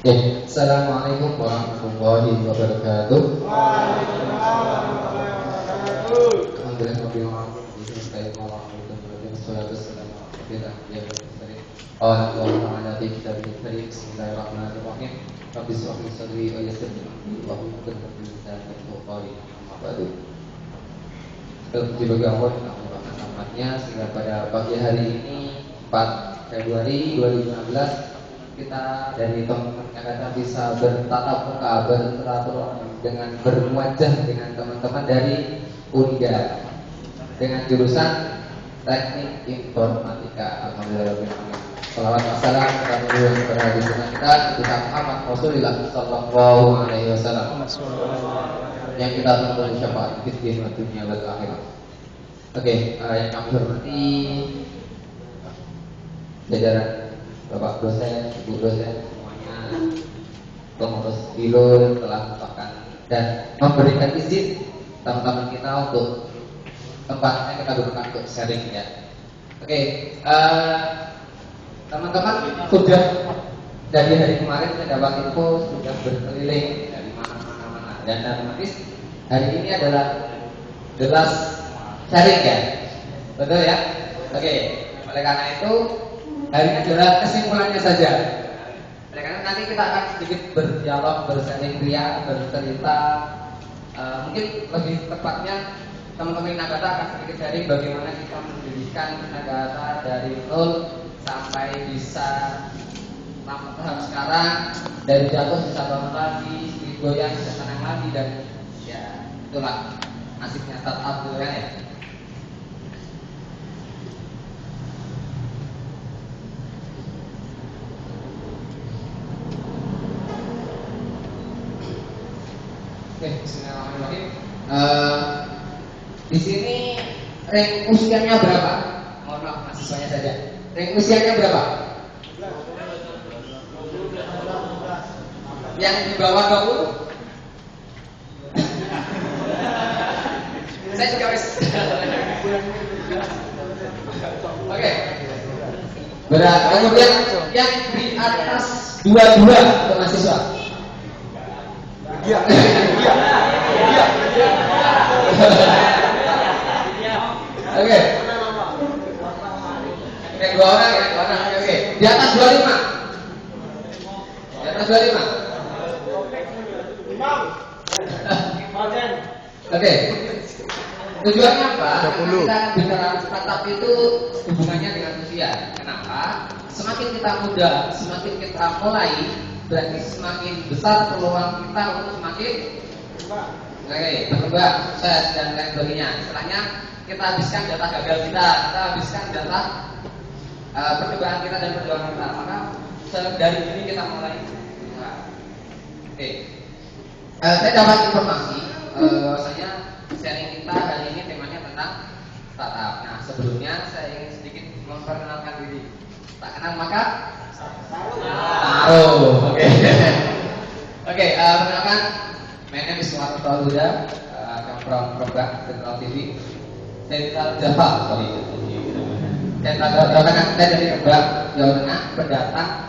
Assalamualaikum warahmatullahi wabarakatuh. Bismillahirrahmanirrahim. Rabbi shrah li sadri wa yassir li amri wahlul 'uqdatam min lisani yafqahu qawli. Amma ba'du. Terpuji bagi Allah yang rahmatnya sehingga pada pagi hari ini 4 Februari 2015 kita dari teman-teman yang bisa bertatap muka, bersilaturahmi dengan berwajah dengan teman-teman dari Unida dengan jurusan Teknik Informatika. Alhamdulillah. Salawat wassalam kepada junjungan kita Muhammad Rasulullah sallallahu alaihi wasallam yang kita tunggu syafaat di dunia dan akhirat. Oke, yang kami hormati jajaran Bapak dosen, Ibu dosen semuanya, pengurus Bilur telah merupakan dan memberikan izin teman-teman kita untuk tempatnya kita gunakan untuk sharing ya. Oke, teman-teman sudah dari hari kemarin saya dapat info sudah berkeliling dari mana-mana dan otomatis hari ini adalah the last sharing ya, betul ya? Oke, oleh karena itu hari ini adalah kesimpulannya saja. Oleh karena nanti kita akan sedikit berdialog, bersharing ria, bercerita. Mungkin lebih tepatnya teman-teman Nagata akan sedikit sharing bagaimana kita mendirikan Nagata dari nol sampai bisa tahap sekarang, dari jatuh bisa bangun lagi, sedikit goyang bisa senang lagi, dan ya itulah nasibnya startup gitu kan ya. Oke, bismillahirrahmanirrahim. Di sini rank usianya berapa? Mohon maaf mahasiswanya saja. Rank usianya berapa? Yang di bawah 20? Saya juga wis. Oke. Berarti kemudian yang di atas 22 untuk mahasiswa. Iya. Oke. Dua orang ya, dua orang. Oke. Di atas 25. Di atas 25. Oke. Tujuannya apa? Kita bicara startup itu hubungannya dengan usia. Kenapa? Semakin kita muda, semakin kita mulai, berarti semakin besar peluang kita untuk semakin berkembang, sukses dan lain sebagainya. Setelahnya kita habiskan data gagal kita habiskan data percobaan kita dan perjuangan kita. Maka dari ini kita mulai. Oke. Saya dapat informasi bahwasanya sharing kita hari ini temanya tentang startup. Nah, sebelumnya saya ingin sedikit memperkenalkan diri. Tak kenal maka taruh. Oke. Oke, perkenalkan, my name is Muhammad Huda, I'm from Program Central TV. Saya dari Rembang, Jawa Tengah, pendatang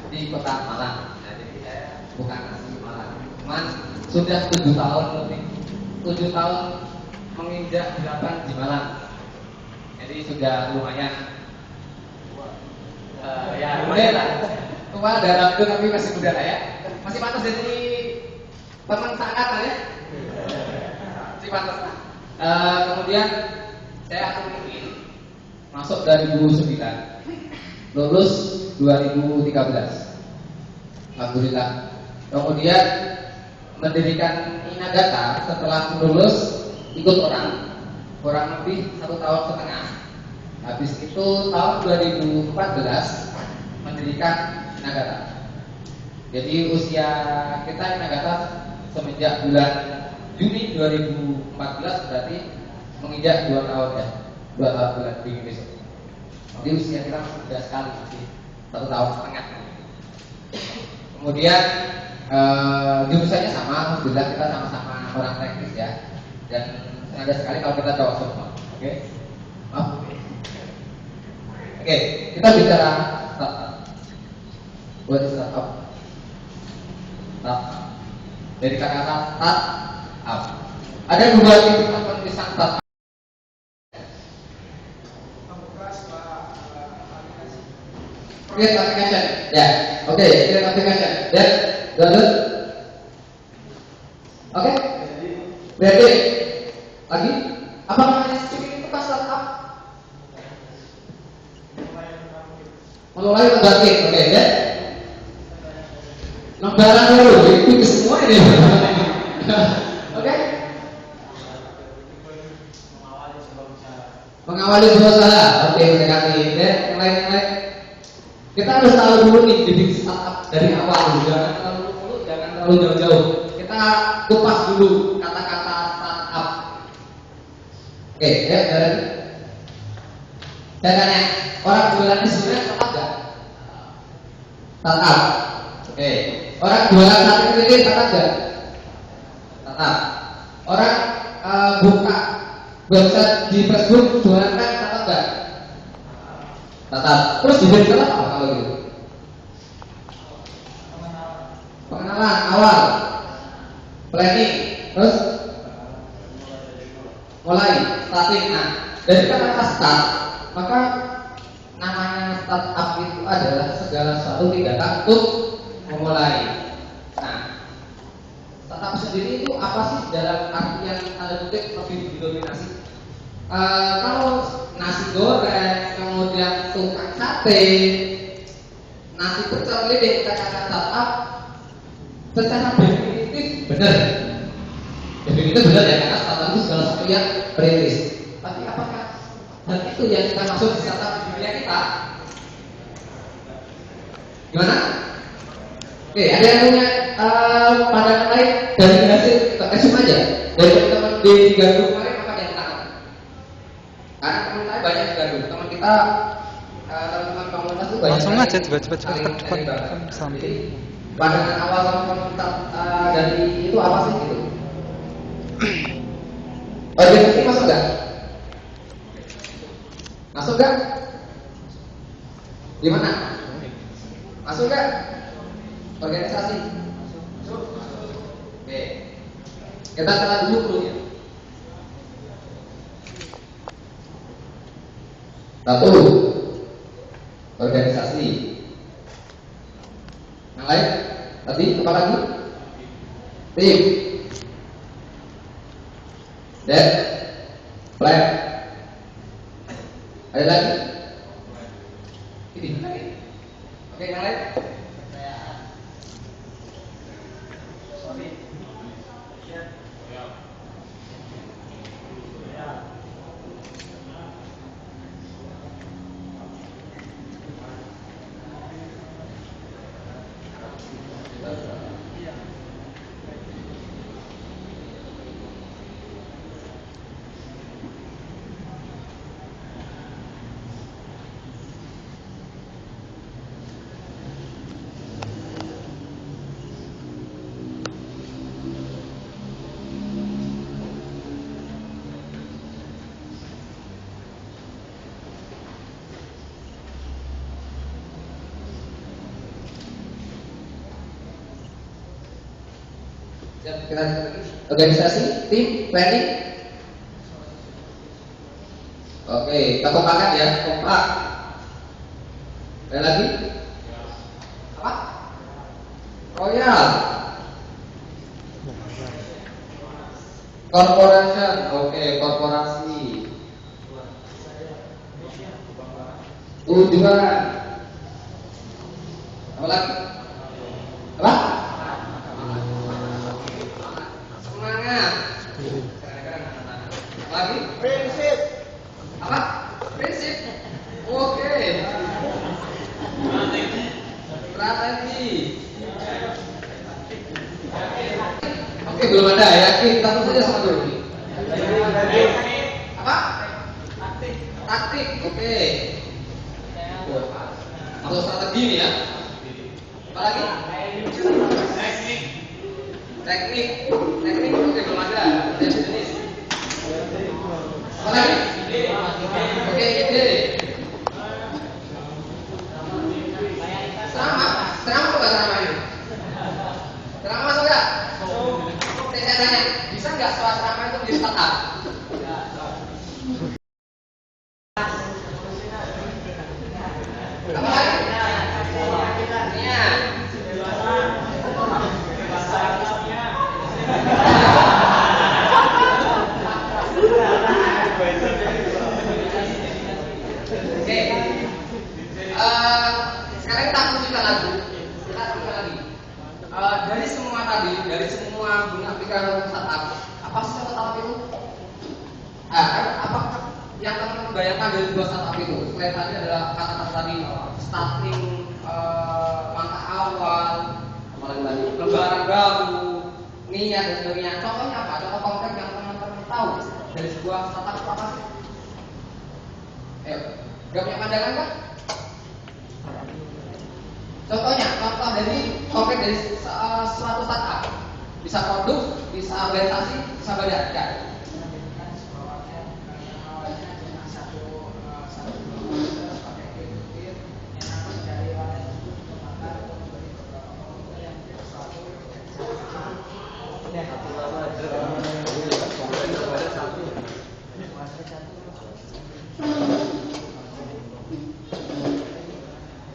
di Kota Malang. Jadi saya bukan asli Malang, cuman sudah 7 tahun lebih, 7 tahun menginjak 8 di Malang. Jadi sudah lumayan. Ya lumayan lah. Tua dalam itu tapi masih muda lah ya. Masih pantas jadi teman seangkatan ya. Masih pantas lah. Kemudian saya akun LinkedIn masuk dari 2009, lulus 2013. Alhamdulillah. Kemudian mendirikan Inagata setelah lulus ikut orang kurang lebih 1,5 tahun. Habis itu tahun 2014 mendirikan Inagata. Jadi usia kita Inagata semenjak bulan Juni 2014 berarti menginjak 2 tahun ya, 2 bulan di Indonesia. Jadi usia kita masih muda sekali, masih 1,5 tahun. Kemudian jurusannya sama, alhamdulillah kita sama-sama orang teknis ya. Dan sengaja sekali kalau kita cowok semua. Oke. Oke, kita bicara startup. Buat startup. startup. Dari kata startup. Ada dua titik penulisan startup. Create application. Ya, oke, create application. Dan lanjut. Oke. Berarti lagi apa namanya itu kan startup? Mulai membangkit, oke, ya. Lembaran baru, itu semua ini. Oke. Mengawali sebuah usaha, oke, mendekati. Ya, yang lain. Kita harus tahu dulu nih definisi startup dari awal, jangan terlalu muluk, jangan terlalu jauh-jauh. Kita kupas dulu kata-kata startup. Oke, ya, dari saya tanya, orang jualan ini sebenarnya startup nggak? Startup. Oke, orang jualan sate keliling startup nggak? Startup. Orang buka website di Facebook jualan kan startup nggak? Startup. Terus di startup apa kalau gitu? Pengenalan awal, planning, terus mulai, starting. Nah, dari kata start, maka namanya startup itu adalah segala sesuatu tindakan untuk memulai. Nah, startup sendiri itu apa sih dalam artian tanda kutip lebih didominasi? Kalau nasi goreng, kemudian tukang sate, nasi pecel lele, kata startup secara definitif benar. Definitif benar ya, karena startup itu segala sesuatu yang perintis. Tapi apakah dan itu yang kita maksud di startup di dunia kita? Gimana? Oke, ada yang punya pandangan lain dari hasil resume aja dari teman-teman di Gandung kemarin apa yang tahu? Karena teman saya banyak di Gandung, teman kita teman-teman komunitas itu banyak. Langsung aja cepat sampai. Pandangan awal komunitas dari itu apa sih gitu? Organisasi masuk nggak? Masuk nggak? Gimana? Masuk nggak? Organisasi? Masuk. Oke. Kita kenalan dulu ya. Satu, organisasi. Yang lain? Tadi apa lagi? Tim. Dan plan. Ada lagi? Ini lagi. Oke, yang lain? Sorry. Kita organisasi, tim, planning. Oke, kita kompakan ya, kompak. Ada lagi? Apa? Royal. Corporation. Oke, korporasi. Tujuan. Apa lagi? Apa? Lagi? Prinsip. Apa? Prinsip. Oke. Strategi. Oke, belum ada. Yakin? Satu saja sama dulu. Apa? Taktik. Oke. Masuk strategi nih ya. Apa lagi? Teknik. Oke, belum ada. Jenis. Apa lagi? Oke, ide. Serama apa ini? Serama Apa lagi? Iya. Oke. Sekarang kita lanjutkan lagi. Dari semua tadi, dari semua aplikasi startup, apa sih startup itu? Apa yang teman-teman bayangkan dari dua startup itu? Selain tadi adalah kata-kata tadi starting, langkah awal, lembaran baru, niat dan sebagainya. Contohnya apa? Contoh konkret yang teman-teman tahu dari sebuah startup itu apa sih? Ayo, gak punya pandangan kan? Contohnya, contoh dari konkret dari suatu startup, bisa produk, bisa organisasi, bisa badan. Ya.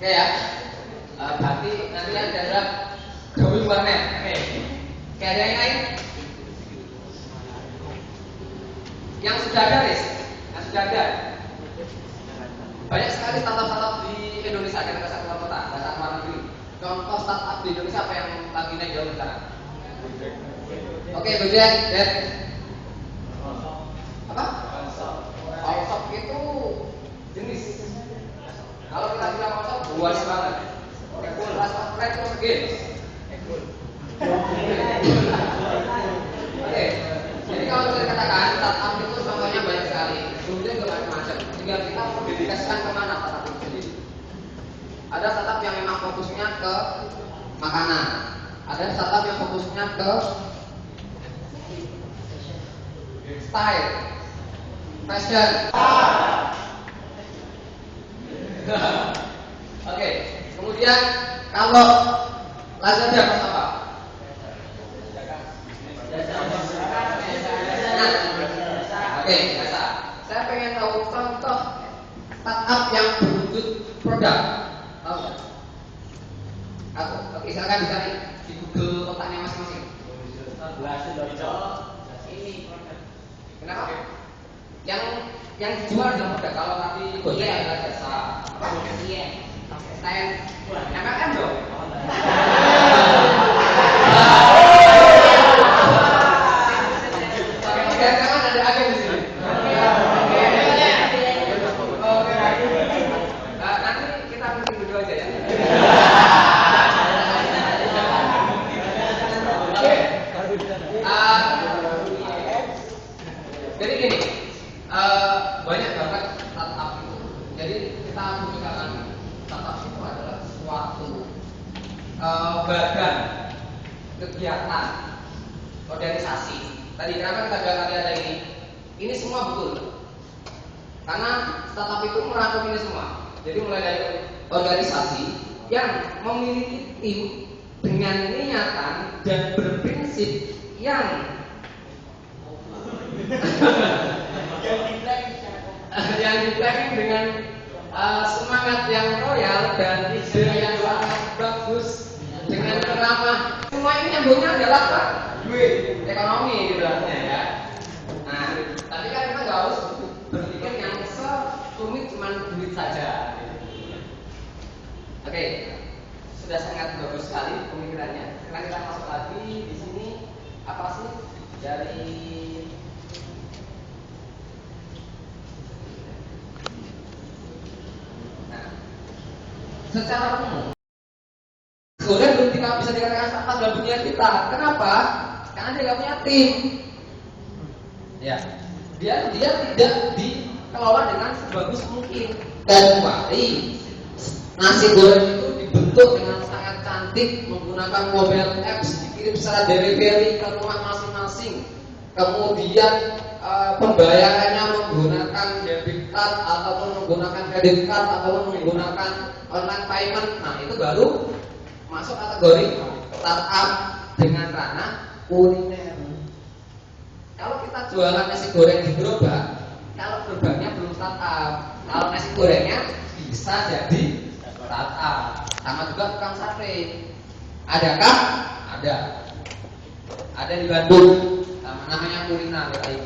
Oke ya. Berarti nanti ada drawing warnet. Oke. Oke, ada yang lain? Yang sudah ada, Riz? Yang sudah ada? Banyak sekali startup-startup di Indonesia, kita kasih keluar kota, dasar luar negeri. Contoh startup di Indonesia apa yang lagi naik daun sekarang? Oke, Gojek, dan apa? Allshop itu jenis. Kalau kita bilang Allshop, luas banget. Retro Games. Oke, jadi kalau kita katakan startup itu contohnya banyak sekali, kemudian bermacam-macam. Tinggal kita dedikasikan kemana startup itu sendiri. Ada startup yang memang fokusnya ke makanan, ada startup yang fokusnya ke style, fashion. Oke, kemudian kalau Lazada apa? Oke, biasa. Saya pengen tahu contoh startup yang berwujud produk. Tahu nggak? Aku. Oke, silakan dicari di Google kotaknya masing-masing. Ini produk. Kenapa? Yang dijual adalah produk. Kalau tadi Gojek adalah jasa. Iya. Stand. MLM dong. Jadi gini, banyak banget startup itu. Jadi kita menggunakan startup itu adalah suatu badan kegiatan organisasi. Tadi kenapa kita bilang tadi ada ini? Ini semua betul. Karena startup itu merangkum ini semua. Jadi mulai dari organisasi yang memiliki tim dengan niatan dan berprinsip yang di-planning dengan semangat yang royal dan ide yang sangat bagus dengan ramah. Semua ini nyambungnya adalah duit, ekonomi gitu ya. Nah, tapi kan kita nggak harus berpikir yang serumit cuma duit saja. Oke, sudah sangat bagus sekali pemikirannya. Sekarang kita masuk lagi di sini apa sih dari secara umum kemudian belum bisa dikatakan startup dalam dunia kita. Kenapa? Karena dia nggak punya tim. Ya, dia tidak dikelola dengan sebagus mungkin. Kecuali nasi goreng itu dibentuk dengan sangat cantik menggunakan mobile apps, dikirim secara delivery ke rumah masing-masing. Kemudian pembayarannya menggunakan debit card ataupun menggunakan credit card ataupun menggunakan online payment. Nah, itu baru masuk kategori startup dengan ranah kuliner. Kalau kita jualan nasi goreng di gerobak, kalau gerobaknya belum startup, kalau nasi gorengnya bisa jadi startup. Sama juga tukang sate. Adakah? Ada. Ada di Bandung. Namanya Kulina.id.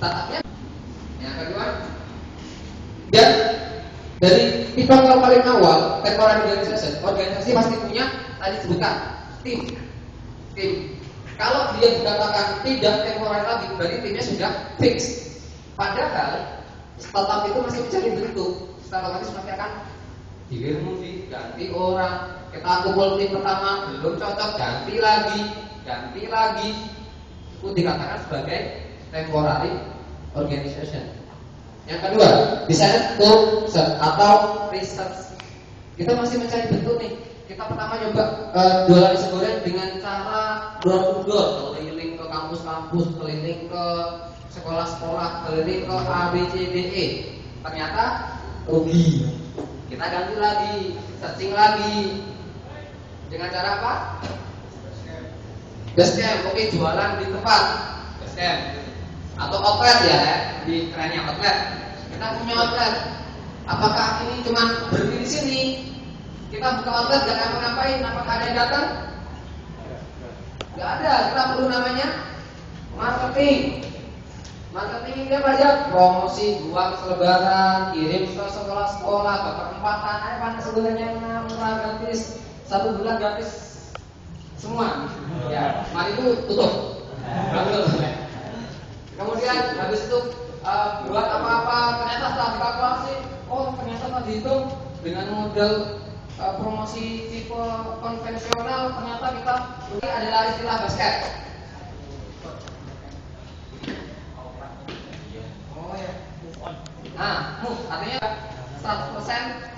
Startupnya yang kedua, dan dari tipe yang paling awal, temporary organisasi pasti punya tadi sebutkan tim. Kalau dia dikatakan tidak temporary lagi, berarti timnya sudah fix. Padahal startup itu masih mencari bentuk. Startup itu masih akan ganti orang. Kita kumpul tim pertama belum cocok, ganti lagi. Itu dikatakan sebagai temporary organization. Yang kedua, design tools atau research. Kita masih mencari bentuk nih. Kita pertama coba jualan nasi goreng dengan cara door to door, keliling ke kampus-kampus, keliling ke sekolah-sekolah, keliling ke A, B, C, D, E. Ternyata rugi. Kita ganti lagi, searching lagi. Dengan cara apa? Basecamp. Oke, jualan di tempat. Basecamp. Atau outlet ya, di kerennya outlet. Kita punya outlet. Apakah ini cuma berhenti di sini? Kita buka outlet gak ngapa-ngapain? Apakah ada yang datang? Gak ada. Kita perlu namanya marketing. Marketing ini apa aja? Promosi, buat selebaran, kirim ke sekolah-sekolah, ke perempatan, panas sebenarnya murah gratis, 1 bulan gratis semua. Ya, mari itu tutup. Kemudian habis itu buat apa-apa, ternyata setelah dikalkulasi, oh ternyata setelah dihitung dengan model promosi tipe konvensional, ternyata kita ini adalah istilah basket. Nah, move artinya 100%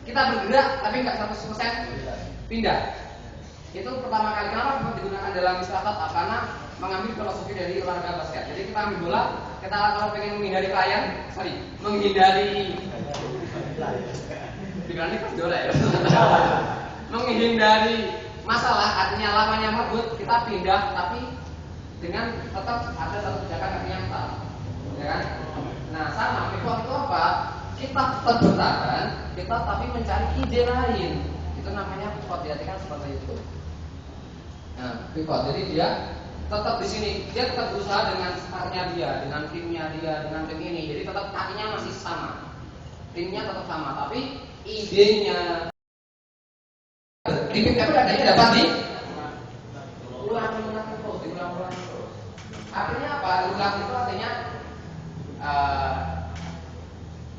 kita bergerak tapi nggak 100% pindah. Itu pertama kali kenapa digunakan dalam istilah startup, karena mengambil filosofi dari olahraga basket. Jadi kita ambil bola, kita kalau pengen menghindari menghindari masalah, artinya lamanya merebut, kita pindah tapi dengan tetap ada satu tindakan kaki yang salah, ya kan? Nah, sama pivot itu apa? Kita tetap bertahan, kita tapi mencari ide lain. Itu namanya pivot, diartikan seperti itu. Nah, pivot. Jadi dia tetap di sini, dia tetap berusaha dengan startnya dia, dengan timnya dia, dengan tim ini. Jadi tetap kakinya masih sama, timnya tetap sama, tapi idenya di tim itu adanya dapat diulang terus. Artinya apa? Ulang itu artinya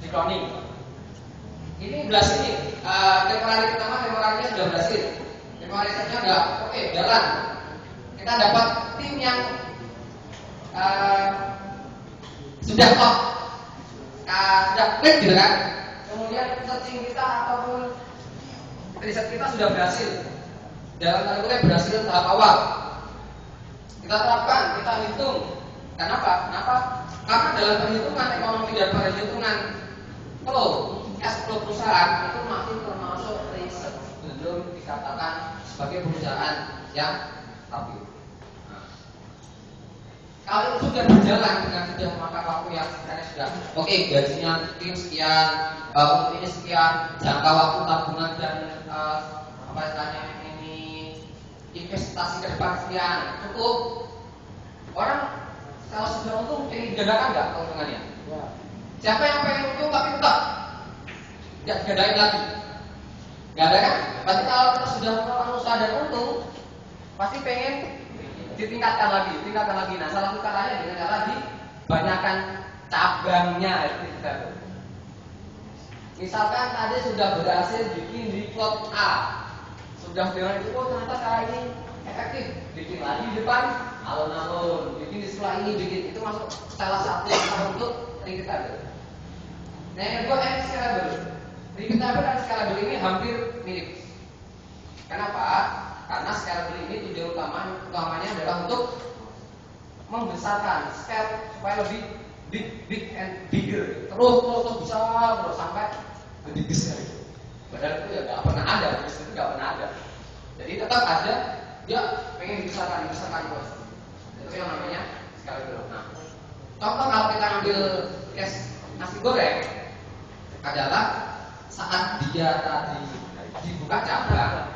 decloning. Ini berhasil nih. Temporary pertama, temporary sudah berhasil. Temporary-nya udah oke, jalan. Kita dapat tim yang sudah top, sudah klik gitu kan. Kemudian searching kita ataupun riset kita sudah berhasil. Dalam tanda kutip berhasil tahap awal. Kita terapkan, kita hitung. Kenapa? Karena dalam perhitungan ekonomi dan perhitungan cash flow perusahaan itu masih termasuk riset, belum dikatakan sebagai perusahaan yang stabil. Kalau itu sudah berjalan dengan sudah maka waktu yang sebenarnya sudah oke, gajinya tim sekian, untuk ini sekian, jangka waktu tabungan dan apa istilahnya ini investasi ke depan sekian, cukup. Orang kalau sudah untung ingin digandakan nggak keuntungannya? Ya. Siapa yang pengen untung tapi tetap nggak digandain lagi? Nggak ada kan? Pasti kalau kita sudah melakukan usaha dan untung, pasti pengen ditingkatkan lagi. Nah, salah satu caranya dengan cara dibanyakan cabangnya. Misalkan tadi sudah berhasil bikin report A, sudah dengan itu ternyata cara ini efektif, bikin lagi di depan alun-alun, bikin di sebelah ini, bikin itu masuk salah satu yang untuk repeatable. Nah, yang kedua scalable. Repeatable dan scalable ini hampir mirip. Kenapa? Karena scalable ini tujuan utamanya adalah untuk membesarkan scale supaya lebih big and bigger. Terus besar terus sampai lebih besar. Padahal itu ya nggak pernah ada, itu nggak pernah ada. Jadi tetap ada, dia pengen dibesarkan terus. Itu yang namanya scalable. Nah, contoh kalau kita ambil case nasi goreng adalah saat dia tadi dibuka cabang,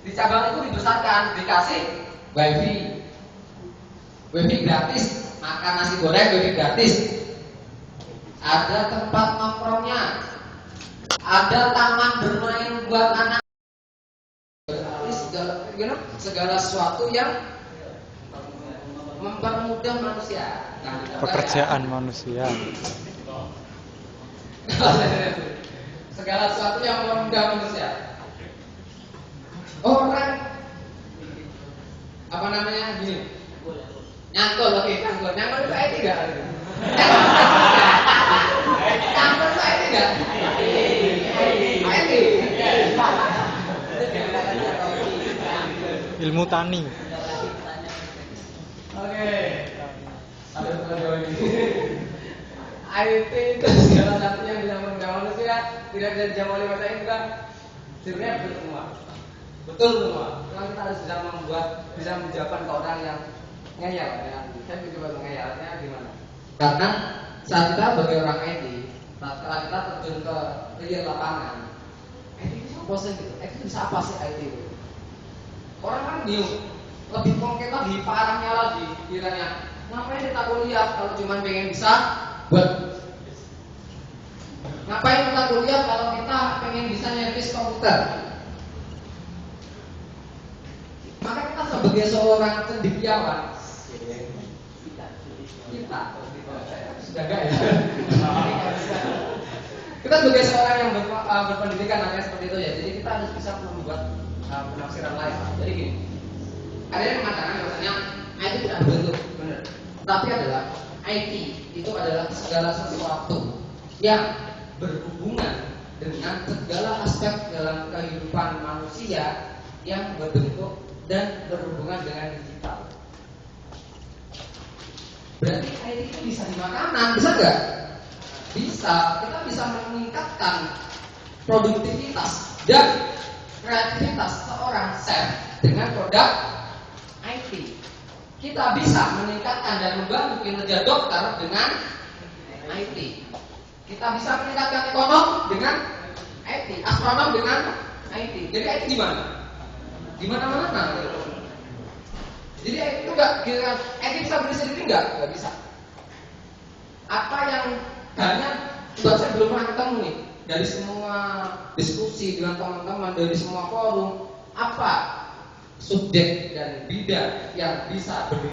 di cabang itu dibesarkan, dikasih wifi gratis, makan nasi goreng wifi gratis, ada tempat nongkrongnya, ada taman bermain buat anak, segala sesuatu yang mempermudah manusia. Pekerjaan manusia. Segala sesuatu yang mempermudah manusia. Orang apa namanya gini, nyangkul, oke, nyangkul itu IT nggak? Nyangkul itu IT nggak? IT. Ilmu tani. Oke. IT itu segala sesuatu yang bisa mempermudah manusia, tidak bisa dijamah oleh manusia juga. Sebenarnya betul semua. Betul semua. Kalau kita harus bisa menjawabkan ke orang yang ngeyel, ya. Saya coba ngeyelnya gimana? Karena saat kita sebagai orang IT, setelah kita terjun ke real lapangan, IT itu apa sih gitu? IT itu bisa apa sih IT itu? Orang kan bingung, lebih konkret lagi, parahnya lagi, kiranya ngapain kita kuliah kalau cuma pengen bisa buat? Ngapain kita kuliah kalau kita pengen bisa nyervis komputer? Maka kita sebagai seorang cendekiawan, kita sudah enggak ya? Kita sebagai seorang yang berpendidikan namanya seperti itu ya. Jadi kita harus bisa membuat penafsiran lain. Jadi gini, ada yang mengatakan bahwasanya IT tidak berbentuk, benar. Tapi adalah IT itu adalah segala sesuatu yang berhubungan dengan segala aspek dalam kehidupan manusia yang berbentuk dan berhubungan dengan digital. Berarti IT itu bisa di makanan, bisa nggak? Bisa. Kita bisa meningkatkan produktivitas dan kreativitas seorang chef dengan produk IT. Kita bisa meningkatkan dan membantu kinerja dokter dengan IT. Kita bisa meningkatkan ekonom dengan IT, astronom dengan IT. Jadi IT di mana? Di mana-mana. Jadi itu enggak, IT bisa berdiri sendiri enggak bisa. Apa yang banyak saya belum pernah ketemu nih dari semua diskusi dengan teman-teman, dari semua forum, apa subjek dan bidang yang bisa berdiri